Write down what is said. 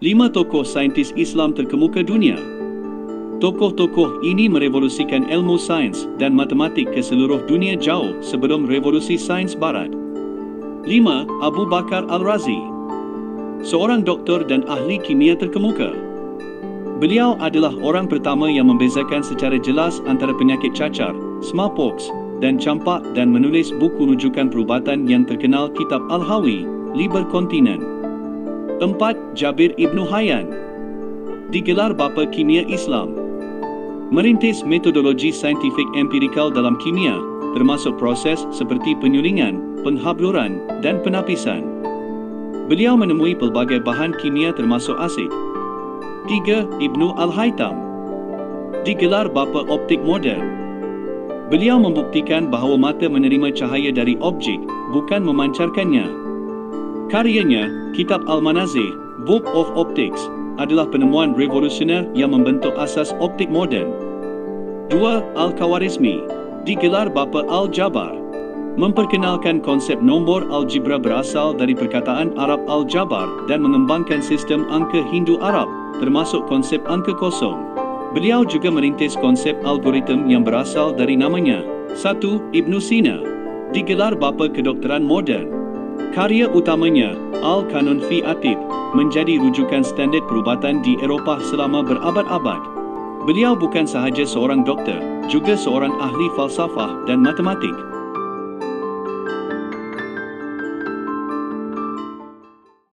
5 tokoh saintis Islam terkemuka dunia. Tokoh-tokoh ini merevolusikan ilmu sains dan matematik ke seluruh dunia jauh sebelum revolusi sains barat. 5. Abu Bakar Al-Razi, seorang doktor dan ahli kimia terkemuka. Beliau adalah orang pertama yang membezakan secara jelas antara penyakit cacar, smallpox dan campak dan menulis buku rujukan perubatan yang terkenal Kitab Al-Hawi, Liber Kontinen. 4. Jabir Ibn Hayyan, digelar bapa kimia Islam. Merintis metodologi saintifik empirikal dalam kimia, termasuk proses seperti penyulingan, penghabluran dan penapisan. Beliau menemui pelbagai bahan kimia termasuk asid. 3. Ibnu Al-Haytham, digelar bapa optik moden. Beliau membuktikan bahawa mata menerima cahaya dari objek, bukan memancarkannya. Karyanya, Kitab Al-Manazih, Book of Optics, adalah penemuan revolusioner yang membentuk asas optik moden. 2. Al-Khawarizmi, digelar bapa Al-Jabar, memperkenalkan konsep nombor algebra berasal dari perkataan Arab Al-Jabar dan mengembangkan sistem angka Hindu Arab, termasuk konsep angka kosong. Beliau juga merintis konsep algoritma yang berasal dari namanya. 1. Ibn Sina, digelar bapa kedokteran moden. Karya utamanya, Al-Kanun fi Atib, menjadi rujukan standard perubatan di Eropah selama berabad-abad. Beliau bukan sahaja seorang doktor, juga seorang ahli falsafah dan matematik.